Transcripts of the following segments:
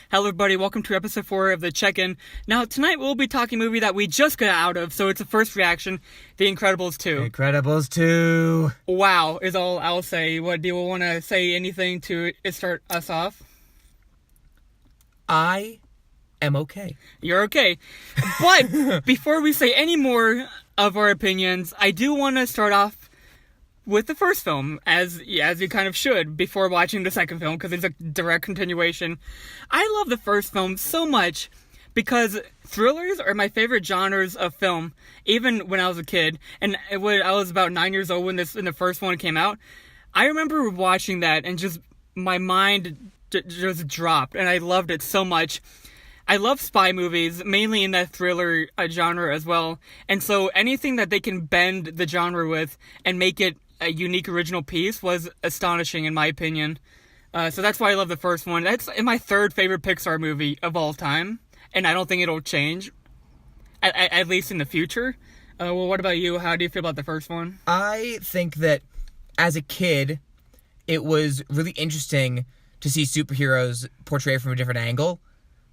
Hello everybody, welcome to episode 4 of the Check-In. Now, tonight we'll be talking a movie that we just got out of, so it's a first reaction, The Incredibles 2. Incredibles 2. Wow, is all I'll say. What, do you want to say anything to start us off? I am okay. You're okay. But, before we say any more of our opinions, I do want to start off with the first film, as you kind of should, before watching the second film, because it's a direct continuation. I love the first film so much, because thrillers are my favorite genres of film, even when I was a kid. And when I was about 9 years old when the first one came out, I remember watching that, and just, my mind just dropped, and I loved it so much. I love spy movies, mainly in that thriller genre as well, and so anything that they can bend the genre with and make it a unique original piece was astonishing in my opinion. So that's why I love the first one. That's my third favorite Pixar movie of all time, and I don't think it'll change, at least in the future. Well, what about you? How do you feel about the first one? I think that as a kid, it was really interesting to see superheroes portrayed from a different angle.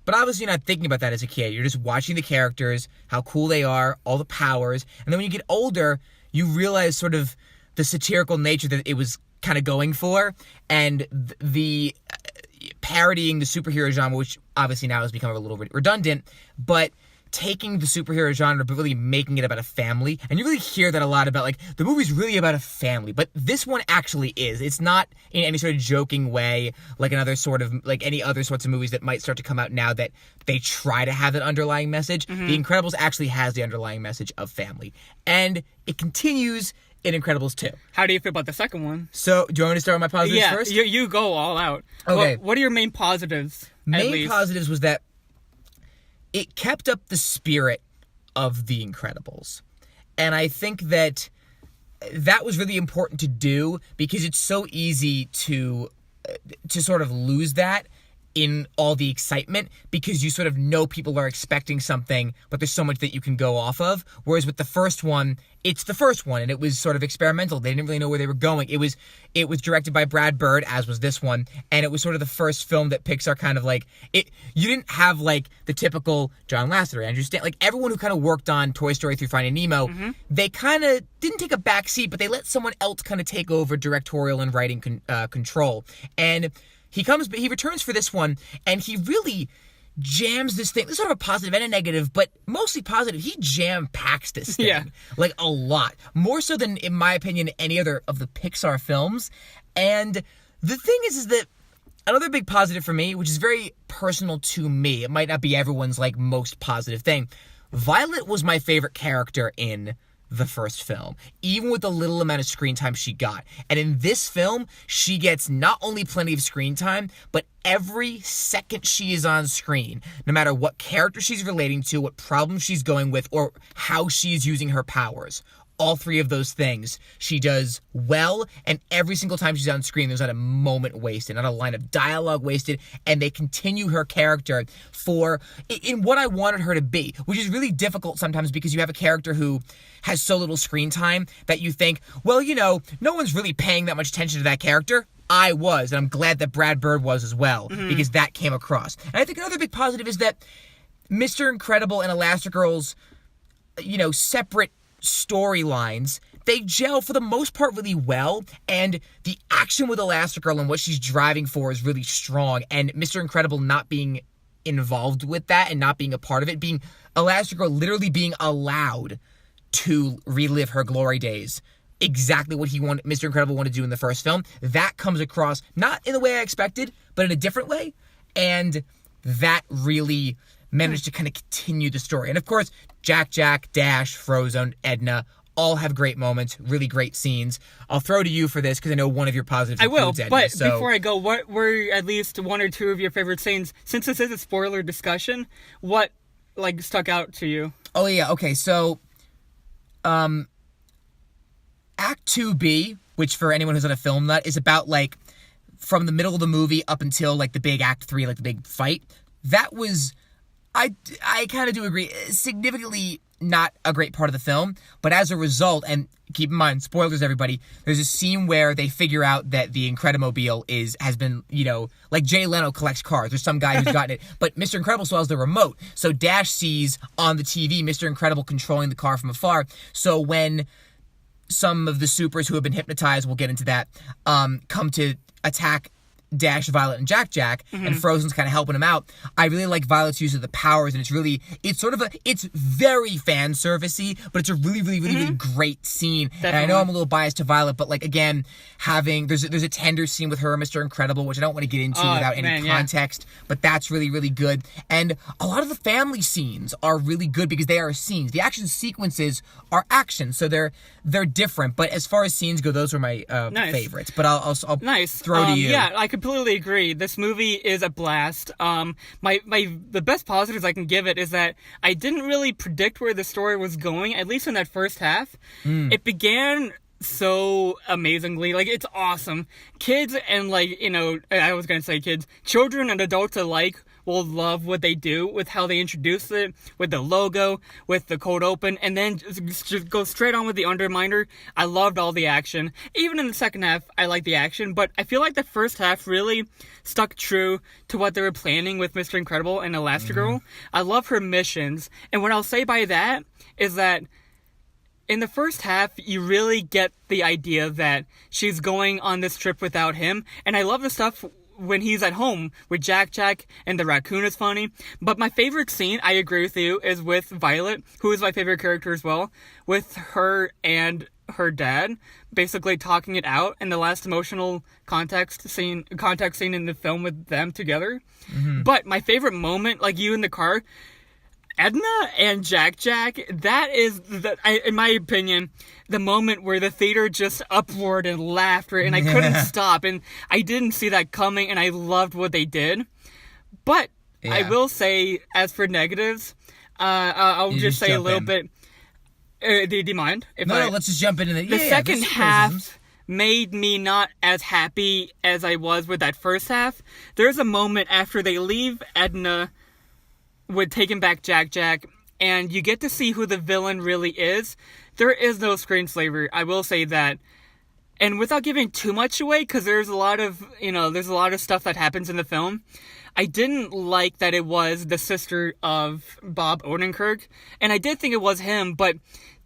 But obviously you're not thinking about that as a kid. You're just watching the characters, how cool they are, all the powers. And then when you get older, you realize sort of the satirical nature that it was kind of going for, and the parodying the superhero genre, which obviously now has become a little redundant, but taking the superhero genre but really making it about a family. And you really hear that a lot about, like, the movie's really about a family, but this one actually is. It's not in any sort of joking way like any other sorts of movies that might start to come out now that they try to have that underlying message. Mm-hmm. The Incredibles actually has the underlying message of family, and it continues in Incredibles 2. How do you feel about the second one? So, do you want me to start with my positives first? Yeah, you go all out. Okay. What are your main positives? Main positives was that it kept up the spirit of The Incredibles. And I think that was really important to do, because it's so easy to sort of lose that in all the excitement, because you sort of know people are expecting something, but there's so much that you can go off of. Whereas with the first one, it's the first one, and it was sort of experimental. They didn't really know where they were going. It was directed by Brad Bird, as was this one, and it was sort of the first film that Pixar kind of like it. You didn't have like the typical John Lasseter, Andrew Stanton, like everyone who kind of worked on Toy Story through Finding Nemo. Mm-hmm. They kind of didn't take a back seat, but they let someone else kind of take over directorial and writing control. And he returns for this one, and he really jams this thing. This is sort of a positive and a negative, but mostly positive. He jam-packs this thing, like a lot. More so than, in my opinion, any other of the Pixar films. And the thing is that another big positive for me, which is very personal to me, it might not be everyone's like most positive thing, Violet was my favorite character in the first film, even with the little amount of screen time she got. And in this film, she gets not only plenty of screen time, but every second she is on screen, no matter what character she's relating to, what problem she's going with, or how she's using her powers. All three of those things she does well, and every single time she's on screen, there's not a moment wasted, not a line of dialogue wasted, and they continue her character in what I wanted her to be, which is really difficult sometimes because you have a character who has so little screen time that you think, well, no one's really paying that much attention to that character. I was, and I'm glad that Brad Bird was as well, because that came across. And I think another big positive is that Mr. Incredible and Elastigirl's, separate storylines, they gel for the most part really well, and the action with Elastigirl and what she's driving for is really strong, and Mr. Incredible not being involved with that and not being a part of it, being Elastigirl literally being allowed to relive her glory days, exactly what Mr. Incredible wanted to do in the first film. That comes across not in the way I expected, but in a different way, and that really managed to kind of continue the story. And of course, Jack, Dash, Frozone, Edna all have great moments, really great scenes. I'll throw to you for this because I know one of your positives includes Edna. But before I go, what were at least one or two of your favorite scenes? Since this is a spoiler discussion, what stuck out to you? Oh yeah, okay. So, Act 2B, which for anyone who's on a film nut, is about from the middle of the movie up until the big Act 3, the big fight. That was I kind of do agree. Significantly not a great part of the film, but as a result, and keep in mind, spoilers everybody, there's a scene where they figure out that the Incredimobile has been, like Jay Leno collects cars. There's some guy who's gotten it, but Mr. Incredible still has the remote. So Dash sees on the TV Mr. Incredible controlling the car from afar. So when some of the supers who have been hypnotized, we'll get into that, come to attack Dash, Violet, and Jack, and Frozen's kind of helping him out. I really like Violet's use of the powers, and it's very fan servicey, but it's a really, really, really, really great scene. Definitely. And I know I'm a little biased to Violet, but like again, there's a tender scene with her and Mr. Incredible, which I don't want to get into without any context, but that's really, really good. And a lot of the family scenes are really good because they are scenes. The action sequences are action, so they're different. But as far as scenes go, those are my favorites. But I'll throw to you. Yeah, I completely agree. This movie is a blast. The best positives I can give it is that I didn't really predict where the story was going, at least in that first half. It began so amazingly. Like, it's awesome. Kids and, I was going to say kids, children and adults alike will love what they do with how they introduce it, with the logo, with the cold open, and then just go straight on with the Underminer. I loved all the action. Even in the second half, I liked the action, but I feel like the first half really stuck true to what they were planning with Mr. Incredible and Elastigirl. I love her missions, and what I'll say by that is that in the first half, you really get the idea that she's going on this trip without him, and I love the stuff when he's at home with Jack and the raccoon is funny. But my favorite scene, I agree with you, is with Violet, who is my favorite character as well, with her and her dad basically talking it out, and the last emotional context scene in the film with them together. But my favorite moment, like you in the car, Edna and Jack, that is, in my opinion, the moment where the theater just uproared in laughter, and I couldn't stop, and I didn't see that coming, and I loved what they did. But I will say, as for negatives, I'll just say a little bit. Do you mind? No, let's just jump into the second half made me not as happy as I was with that first half. There's a moment after they leave Edna with taking back Jack, and you get to see who the villain really is. There is no screenslaver, I will say that. And without giving too much away, because there's a lot of stuff that happens in the film, I didn't like that it was the sister of Bob Odenkirk, and I did think it was him, but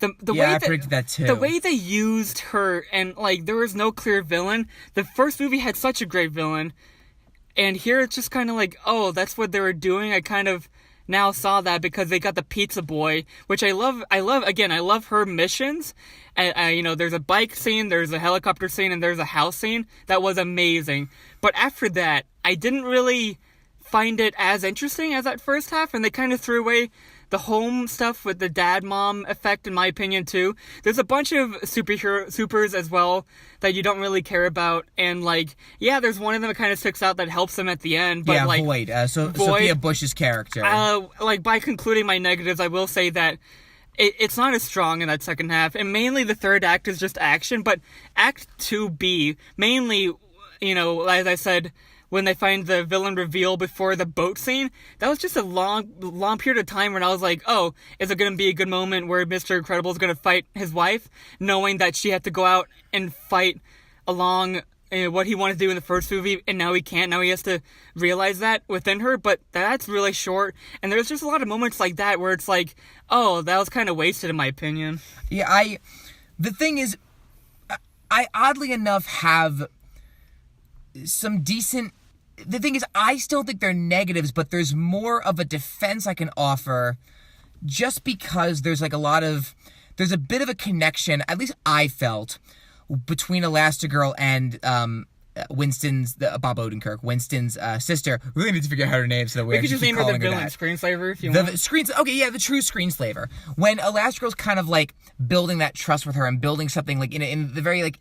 I predicted that too. The way they used her, and there was no clear villain. The first movie had such a great villain, and here it's just kind of like, oh, that's what they were doing. I kind of now saw that because they got the pizza boy, which I love. I love her missions. There's a bike scene, there's a helicopter scene, and there's a house scene. That was amazing. But after that, I didn't really find it as interesting as that first half, and they kind of threw away the home stuff with the dad-mom effect, in my opinion, too. There's a bunch of supers as well that you don't really care about, and, there's one of them that kind of sticks out that helps them at the end, but, Void. Sophia Bush's character. By concluding my negatives, I will say that it's not as strong in that second half, and mainly the third act is just action, but Act 2B, mainly, as I said, when they find the villain reveal before the boat scene, that was just a long period of time when I was like, oh, is it going to be a good moment where Mr. Incredible is going to fight his wife, knowing that she had to go out and fight along what he wanted to do in the first movie, and now he can't. Now he has to realize that within her, but that's really short, and there's just a lot of moments like that where it's like, oh, that was kind of wasted in my opinion. Yeah, the thing is, I oddly enough have some decent... The thing is, I still think they're negatives, but there's more of a defense I can offer just because there's there's a bit of a connection, at least I felt, between Elastigirl and Bob Odenkirk, Winston's sister. We really need to figure out her name so that we could just name her the villain screenslaver if you want. The true screenslaver. When Elastigirl's kind of building that trust with her and building something in the very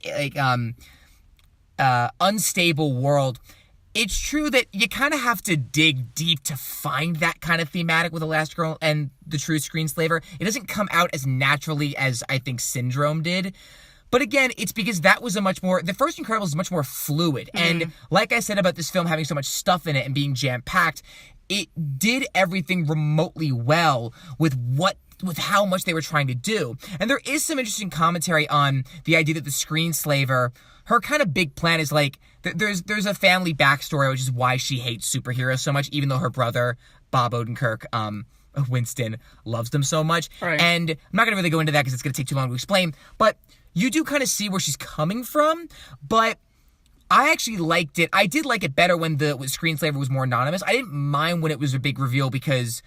unstable world. It's true that you kind of have to dig deep to find that kind of thematic with Elastigirl and the true screenslaver. It doesn't come out as naturally as I think Syndrome did. But again, it's because that was the first Incredibles is much more fluid. And like I said about this film having so much stuff in it and being jam-packed, it did everything remotely well with how much they were trying to do. And there is some interesting commentary on the idea that the screenslaver, her kind of big plan is like, there's a family backstory, which is why she hates superheroes so much, even though her brother, Bob Odenkirk, Winston, loves them so much. Right. And I'm not going to really go into that because it's going to take too long to explain, but you do kind of see where she's coming from, but I actually liked it. I did like it better when the screenslaver was more anonymous. I didn't mind when it was a big reveal because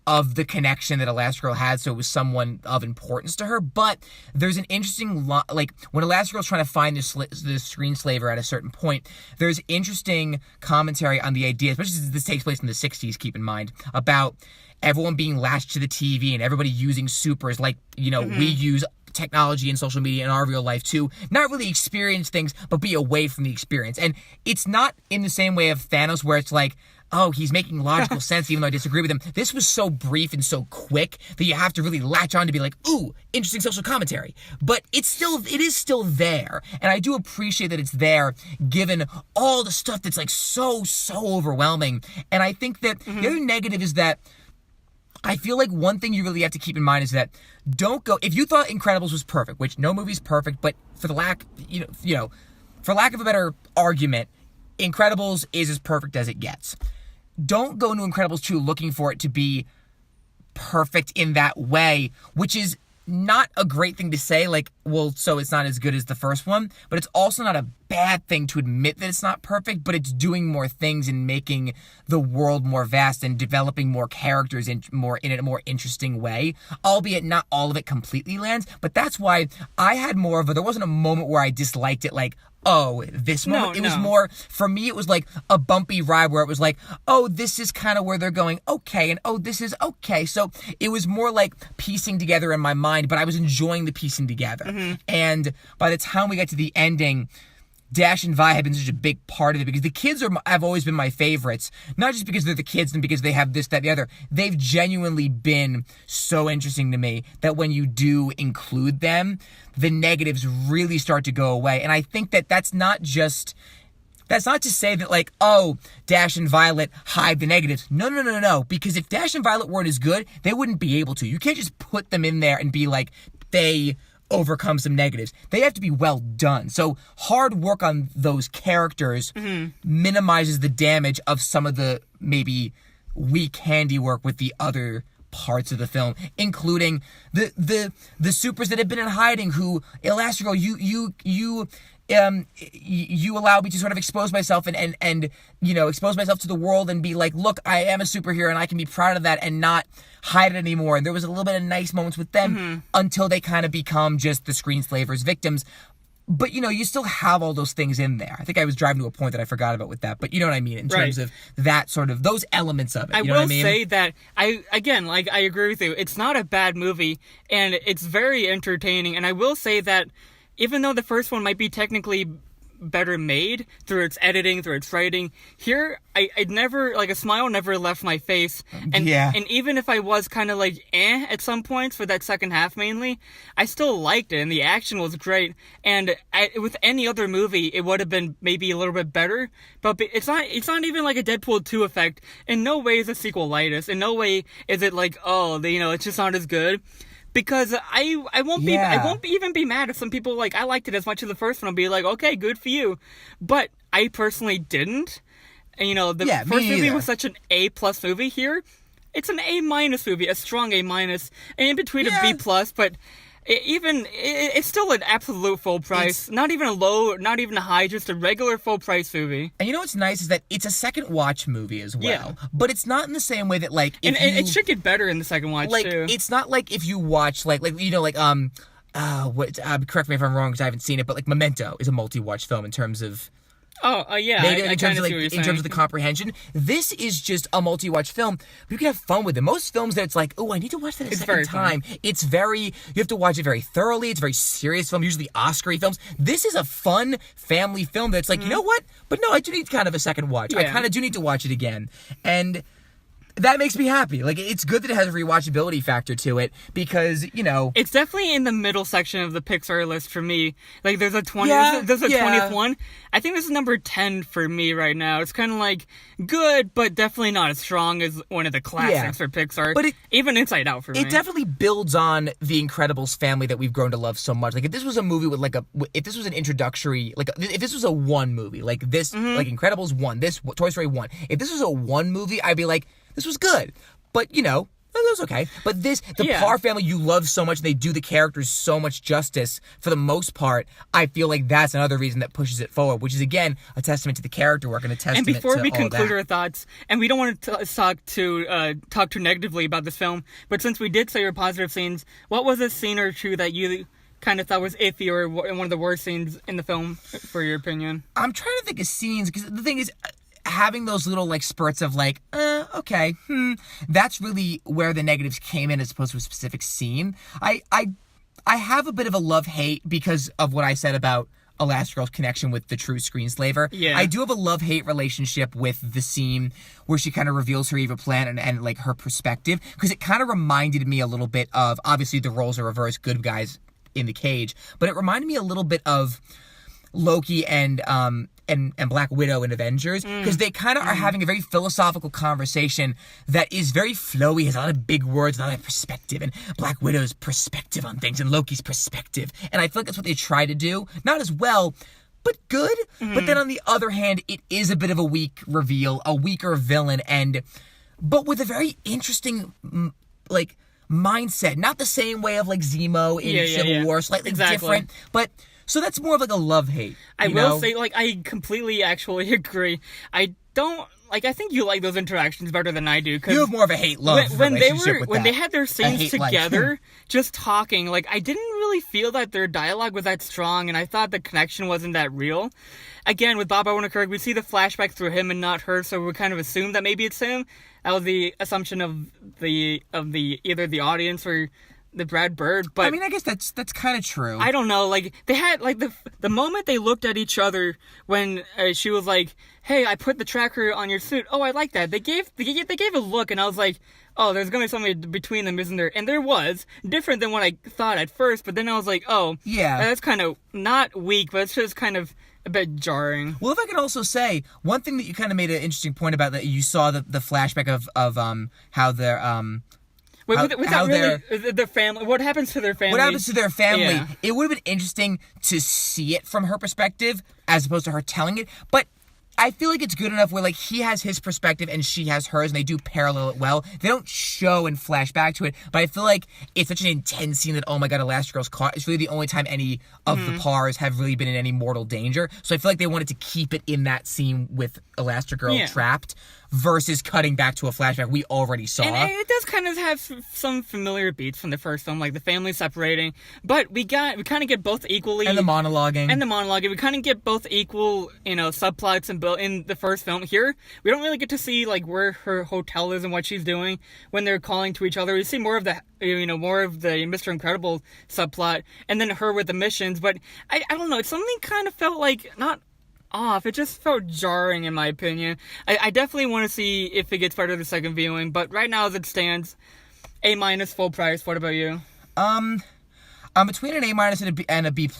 of the connection that Elastigirl had, so it was someone of importance to her. But there's an interesting, like, when Elastigirl's trying to find the screenslaver at a certain point, there's interesting commentary on the idea, especially since this takes place in the 60s, keep in mind, about everyone being latched to the TV and everybody using supers like, we use technology and social media in our real life to not really experience things, but be away from the experience. And it's not in the same way of Thanos, where it's like, oh, he's making logical sense even though I disagree with him. This was so brief and so quick that you have to really latch on to be like, ooh, interesting social commentary. But it is still there. And I do appreciate that it's there given all the stuff that's like so overwhelming. And I think that the other negative is that I feel like one thing you really have to keep in mind is that don't go, if you thought Incredibles was perfect, which no movie's perfect, but for the lack, for lack of a better argument, Incredibles is as perfect as it gets. Don't go into Incredibles 2 looking for it to be perfect in that way, which is not a great thing to say, like, well, so it's not as good as the first one, but it's also not a bad thing to admit that it's not perfect, but it's doing more things and making the world more vast and developing more characters in a more interesting way, albeit not all of it completely lands. But that's why I had more of there wasn't a moment where I disliked it, like, oh, this moment. It was more, for me, it was like a bumpy ride where it was like, oh, this is kind of where they're going, okay, and oh, this is okay. So it was more like piecing together in my mind, but I was enjoying the piecing together. And by the time we got to the ending, Dash and Vi have been such a big part of it because the kids have always been my favorites, not just because they're the kids and because they have this, that, the other. They've genuinely been so interesting to me that when you do include them, the negatives really start to go away. And I think that that's not to say that, like, oh, Dash and Violet hide the negatives. No. Because if Dash and Violet weren't as good, they wouldn't be able to. You can't just put them in there and be like, they overcome some negatives. They have to be well done. So hard work on those characters minimizes the damage of some of the maybe weak handiwork with the other parts of the film, including the supers that have been in hiding, who, Elastigirl, you allow me to sort of expose myself and expose myself to the world and be like, look, I am a superhero and I can be proud of that and not hide it anymore. And there was a little bit of nice moments with them until they kind of become just the screenslaver's victims. But, you still have all those things in there. I think I was driving to a point that I forgot about with that. But you know what I mean in terms of that sort of, those elements of it. You know what I mean? Say that, I agree with you. It's not a bad movie, and it's very entertaining. And I will say that even though the first one might be technically better made through its editing, through its writing, here, I never, like, a smile never left my face. And even if I was kind of like, at some points for that second half mainly, I still liked it, and the action was great. And with any other movie, it would have been maybe a little bit better, but it's not even like a Deadpool 2 effect. In no way is a sequelitis. In no way is it like, oh, it's just not as good. Because I won't even be mad if some people, like, I liked it as much as the first one. I'll be like, okay, good for you. But I personally didn't. And, the first movie was such an A+ movie. Here, it's an A- movie, a strong A-, and in between a B+, but it's still an absolute full price. Not even a low, not even a high, just a regular full price movie. And what's nice is that it's a second watch movie as well. Yeah. But it's not in the same way that, like, it should get better in the second watch, like, too. It's not like if you watch correct me if I'm wrong because I haven't seen it, but like Memento is a multi-watch film in terms of yeah. Maybe in terms of the comprehension. This is just a multi-watch film. But you can have fun with it. Most films that it's like, oh, I need to watch that a second time. Fun. You have to watch it very thoroughly. It's a very serious film, usually Oscar-y films. This is a fun family film that's like, you know what? But no, I do need kind of a second watch. Yeah. I kind of do need to watch it again. And that makes me happy. Like, it's good that it has a rewatchability factor to it because, It's definitely in the middle section of the Pixar list for me. Like, there's a 20, there's a yeah. 20th one. I think this is number 10 for me right now. It's kind of like good, but definitely not as strong as one of the classics for Pixar. But even Inside Out for me. It definitely builds on the Incredibles family that we've grown to love so much. Like, if this was a movie with if this was an introductory, like, if this was a 1 movie, like this, like Incredibles 1, this, Toy Story 1, if this was a 1 movie, I'd be like, this was good. But, it was okay. But the Parr family you love so much, and they do the characters so much justice for the most part, I feel like that's another reason that pushes it forward, which is, again, a testament to the character work and a testament to all that. And before we conclude our thoughts, and we don't want to talk too negatively about this film, but since we did say your positive scenes, what was a scene or two that you kind of thought was iffy or one of the worst scenes in the film, for your opinion? I'm trying to think of scenes, because the thing is, having those little, like, spurts of, like, okay, that's really where the negatives came in as opposed to a specific scene. I have a bit of a love-hate because of what I said about Elastigirl's connection with the true screenslaver. Yeah. I do have a love-hate relationship with the scene where she kind of reveals her evil plan and like, her perspective, because it kind of reminded me a little bit of, obviously, the roles are reversed, good guys in the cage, but it reminded me a little bit of Loki and Black Widow in Avengers, because they kind of are having a very philosophical conversation that is very flowy, has a lot of big words, a lot of perspective, and Black Widow's perspective on things, and Loki's perspective. And I feel like that's what they try to do. Not as well, but good. But then on the other hand, it is a bit of a weak reveal, a weaker villain, but with a very interesting, like, mindset. Not the same way of, like, Zemo in Civil War, slightly different, but... So that's more of like a love-hate. I will say, like, I completely actually agree. I don't, like, I think you like those interactions better than I do. You have more of a hate-love relationship with that. When they had their scenes together, just talking, like, I didn't really feel that their dialogue was that strong, and I thought the connection wasn't that real. Again, with Bob Odenkirk, we see the flashback through him and not her, so we kind of assume that maybe it's him. That was the assumption of the either the audience or the Brad Bird, but... I mean, I guess that's kind of true. I don't know, like, they had, like, the moment they looked at each other when she was like, hey, I put the tracker on your suit, oh, I like that. They gave a look, and I was like, oh, there's gonna be something between them, isn't there? And there was, different than what I thought at first, but then I was like, oh, yeah, that's kind of, not weak, but it's just kind of a bit jarring. Well, if I could also say, one thing that you kind of made an interesting point about, that you saw the flashback of how they're, the family. What happens to their family? What happens to their family? Yeah. It would have been interesting to see it from her perspective as opposed to her telling it. But I feel like it's good enough where, like, he has his perspective and she has hers, and they do parallel it well. They don't show and flash back to it, but I feel like it's such an intense scene that, oh my god, Elastigirl's caught. It's really the only time any of the Parrs have really been in any mortal danger. So I feel like they wanted to keep it in that scene with Elastigirl trapped, versus cutting back to a flashback we already saw. And it does kind of have some familiar beats from the first film, like the family separating, but we kind of get both equally... And the monologuing. We kind of get both equal, subplots in the first film. Here, we don't really get to see, like, where her hotel is and what she's doing when they're calling to each other. We see more of the Mr. Incredible subplot, and then her with the missions, but I don't know, something kind of felt like, not off. It just felt jarring, in my opinion. I definitely want to see if it gets better the second viewing, but right now as it stands, A- full price. What about you? I'm between an A- and a B+,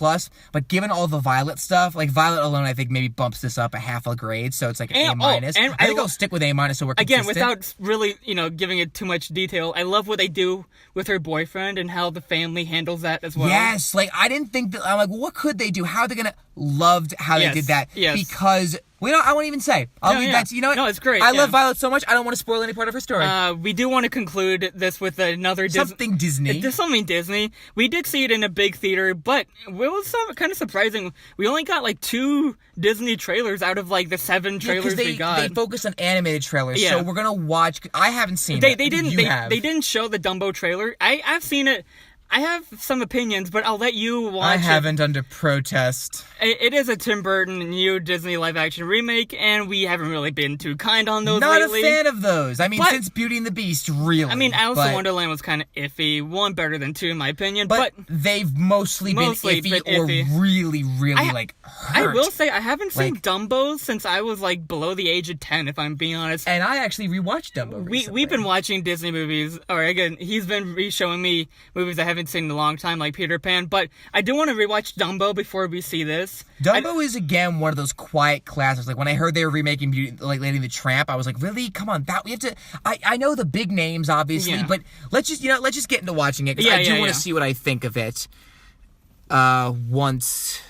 but given all the Violet stuff, like, Violet alone, I think maybe bumps this up a half a grade, so it's like an A-. I think I'll stick with A- so we're consistent. Again, without really, giving it too much detail, I love what they do with her boyfriend and how the family handles that as well. Yes, like, I didn't think that, I'm like, well, what could they do? How are they gonna... Loved how they did that. Yes. Because... I won't even say. I'll leave that to, you know what? No, it's great. I love Violet so much, I don't want to spoil any part of her story. We do want to conclude this with another Something Disney. Something Disney. We did see it in a big theater, but it was kind of surprising. We only got, like, 2 Disney trailers out of, like, the 7 trailers we got. They focused on animated trailers, so we're gonna watch... I haven't seen it. They didn't show the Dumbo trailer. I've seen it. I have some opinions, but I'll let you watch I haven't under protest. It is a Tim Burton new Disney live-action remake, and we haven't really been too kind on those Not lately. Not a fan of those. I mean, since Beauty and the Beast, really. I mean, Alice in Wonderland was kind of iffy. 1 better than 2, in my opinion. But they've mostly been iffy or really, really, I will say I haven't seen Like- Dumbo since I was like below the age of 10, if I'm being honest. And I actually rewatched Dumbo recently. We've been watching Disney movies, or again, he's been re-showing me movies I haven't seen in a long time, like Peter Pan, but I do want to rewatch Dumbo before we see this. Dumbo is, again, one of those quiet classics. Like, when I heard they were remaking Lady and the Tramp, I was like, really? Come on, we have to... I know the big names, obviously, Yeah. but let's just get into watching it, because Yeah, I do yeah, want yeah. to see what I think of it. Once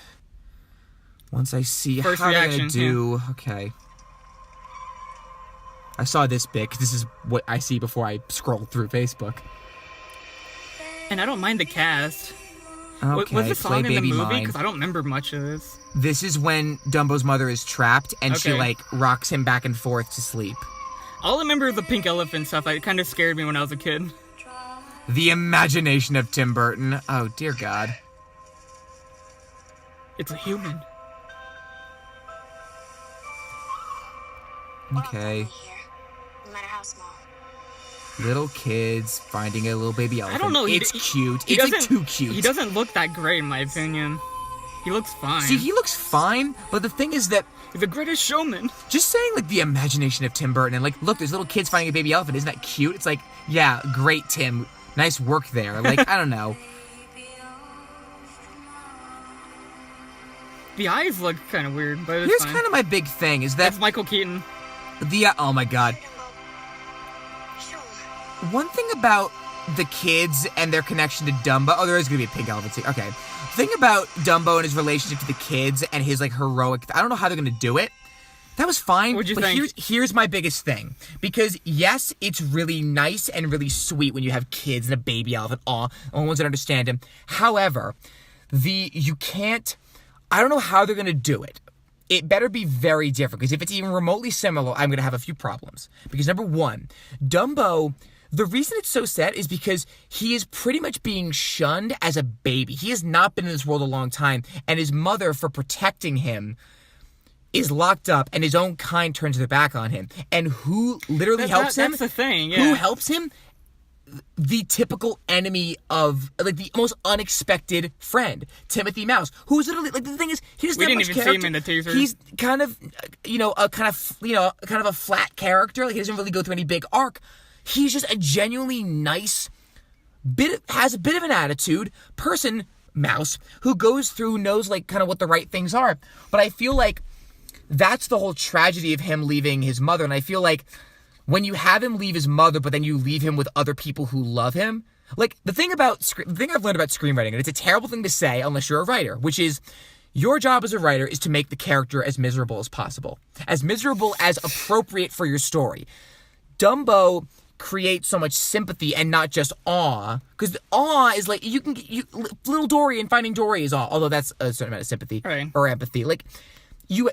I see First how they're reaction, going to do... Okay. I saw this bit, 'cause this is what I see before I scroll through Facebook. And I don't mind the cast. Okay, Was the song Play in the Baby movie? Mine. Because I don't remember much of this. This is when Dumbo's mother is trapped, and she, Okay. like, rocks him back and forth to sleep. All I remember is the pink elephant stuff. It kind of scared me when I was a kid. The imagination of Tim Burton. Oh, dear God. It's a human. Okay. Here, no matter how small. Little kids finding a little baby elephant. I don't know. It's cute. He It's like doesn't- too cute. He doesn't look that great, in my opinion. He looks fine. See, he looks fine, but the thing is that He's the greatest showman. just saying, like, the imagination of Tim Burton and, like, look, there's little kids finding a baby elephant. Isn't that cute? It's like, yeah, great, Tim. Nice work there. Like, I don't know. The eyes look kind of weird, but it's Here's fine. kind of my big thing is That's that Michael Keaton. oh my God. Sure. One thing about the kids and their connection to Dumbo. Oh, there is going to be a pink elephant too. Okay. Thing about Dumbo and his relationship to the kids and his, like, heroic... I don't know how they're going to do it. That was fine. What'd you but think? Here's my biggest thing. Because, yes, it's really nice and really sweet when you have kids and a baby elephant. Aw, only ones that understand him. However, you can't... I don't know how they're going to do it. It better be very different, because if it's even remotely similar, I'm going to have a few problems. Because, number one, Dumbo... The reason it's so sad is because he is pretty much being shunned as a baby. He has not been in this world a long time, and his mother, for protecting him, is locked up, and his own kind turns their back on him. And who literally helps him? That's the thing, yeah. Who helps him? The typical enemy of, like, the most unexpected friend, Timothy Mouse, who's literally, like, the thing is, he doesn't We have didn't much even see character. him in the teaser. He's kind of, kind of a flat character. Like, he doesn't really go through any big arc. He's just a genuinely nice, has a bit of an attitude person, Mouse, who goes through, knows, like, kind of what the right things are. But I feel like that's the whole tragedy of him leaving his mother. And I feel like when you have him leave his mother, but then you leave him with other people who love him, like, the thing I've learned about screenwriting, and it's a terrible thing to say unless you're a writer, which is your job as a writer is to make the character as miserable as possible, as miserable as appropriate for your story. Dumbo creates so much sympathy and not just awe, because awe is like little Dory and Finding Dory is awe, although that's a certain amount of sympathy Right. or empathy. Like, you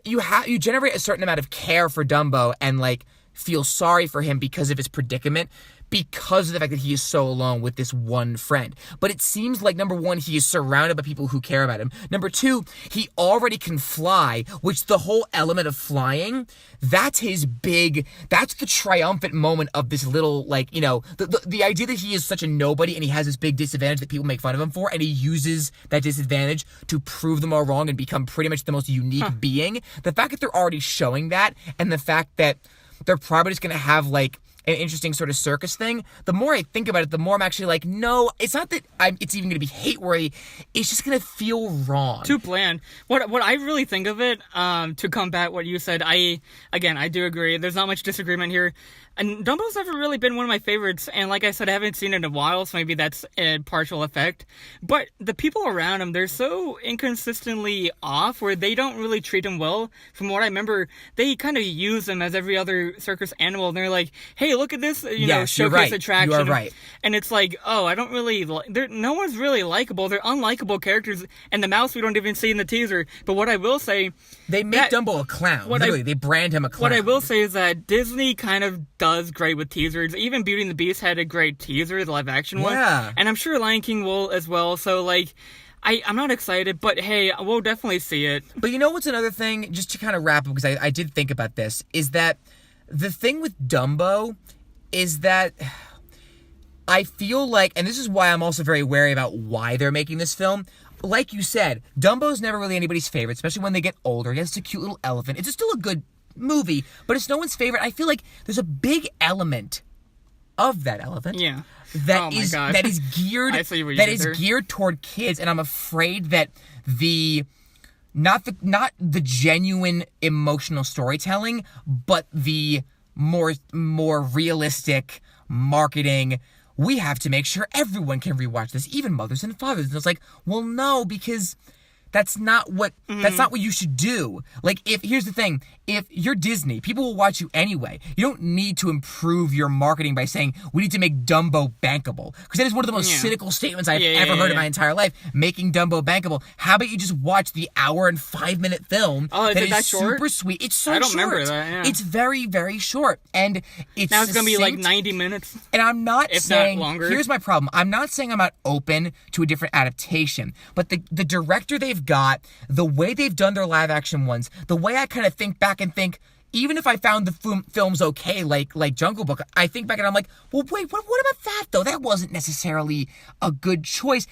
generate a certain amount of care for Dumbo and, like, feel sorry for him because of his predicament, because of the fact that he is so alone with this one friend. But it seems like, number one, he is surrounded by people who care about him. Number two, he already can fly, which the whole element of flying, that's the triumphant moment of this little, like, the idea that he is such a nobody and he has this big disadvantage that people make fun of him for, and he uses that disadvantage to prove them all wrong and become pretty much the most unique being. The fact that they're already showing that, and the fact that they're probably just going to have, like, an interesting sort of circus thing, the more I think about it, the more I'm actually like, no, it's not that it's even going to be hate-worthy. It's just going to feel wrong. Too bland. What I really think of it, to combat what you said, I do agree. There's not much disagreement here. And Dumbo's never really been one of my favorites, and like I said, I haven't seen it in a while, so maybe that's a partial effect. But the people around him, they're so inconsistently off, where they don't really treat him well. From what I remember, they kind of use him as every other circus animal, and they're like, hey, look at this, Yes, you're showcase right. attraction. You are right. And it's like, oh, I don't really, no one's really likable. They're unlikable characters, and the mouse we don't even see in the teaser. But what I will say... They make Dumbo a clown. Literally, they brand him a clown. What I will say is that Disney kind of does great with teasers. Even Beauty and the Beast had a great teaser, the live action one. Yeah. And I'm sure Lion King will as well. So, like, I'm not excited, but hey, we'll definitely see it. But you know what's another thing, just to kind of wrap up, because I did think about this, is that the thing with Dumbo is that I feel like, and this is why I'm also very wary about why they're making this film, like you said, Dumbo's never really anybody's favorite, especially when they get older. Yes, it's a cute little elephant. It's still a good movie, but it's no one's favorite. I feel like there's a big element of that elephant. Yeah. That Oh my is gosh. that is geared I see what you that did is there. geared toward kids, and I'm afraid that not the genuine emotional storytelling, but the more realistic marketing. We have to make sure everyone can rewatch this, even mothers and fathers. And it's like, well, no, because that's not what you should do. Like, here's the thing, if you're Disney, people will watch you anyway. You don't need to improve your marketing by saying we need to make Dumbo bankable, because that is one of the most cynical statements I've ever heard in my entire life. Making Dumbo bankable. How about you just watch the hour and 5-minute film? Oh, is it that short? Super sweet. It's so I don't short. remember that, yeah. It's very, very short, and it's Now it's going to be like succinct. 90 minutes. And I'm not If saying, not longer. here's my problem. I'm not saying I'm not open to a different adaptation, but the director they've got, the way they've done their live action ones, the way I kind of think back and think, even if I found the films okay, like Jungle Book, I think back and I'm like, well, wait, what about that though? That wasn't necessarily a good choice.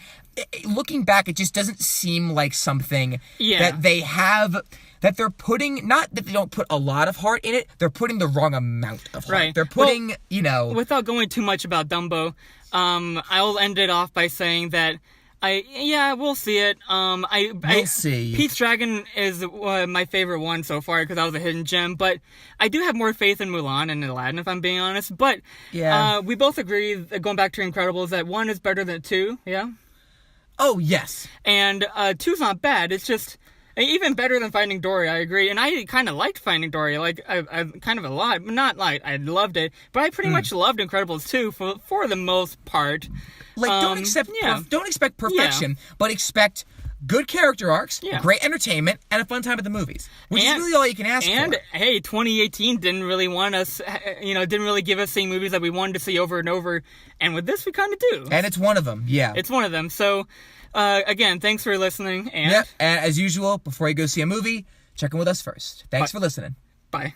Looking back, it just doesn't seem like something that they have, that they're putting, not that they don't put a lot of heart in it, they're putting the wrong amount of heart. Right. They're putting, Without going too much about Dumbo, I'll end it off by saying that we'll see it. We'll see. Pete's Dragon is my favorite one so far because that was a hidden gem, but I do have more faith in Mulan and Aladdin, if I'm being honest. But we both agree, going back to Incredibles, that 1 is better than 2, yeah? Oh, yes. And 2's not bad, it's just even better than Finding Dory, I agree. And I kind of liked Finding Dory, like, I kind of a lot, but not like, I loved it. But I pretty much loved Incredibles 2 for the most part. Like, don't expect perfection, but expect good character arcs, great entertainment, and a fun time at the movies, which is really all you can ask for. And hey, 2018 didn't really want us, didn't really give us seeing movies that we wanted to see over and over, and with this we kind of do. And it's one of them, yeah. It's one of them. So, again, thanks for listening. And and as usual, before you go see a movie, check in with us first. Thanks for listening. Bye.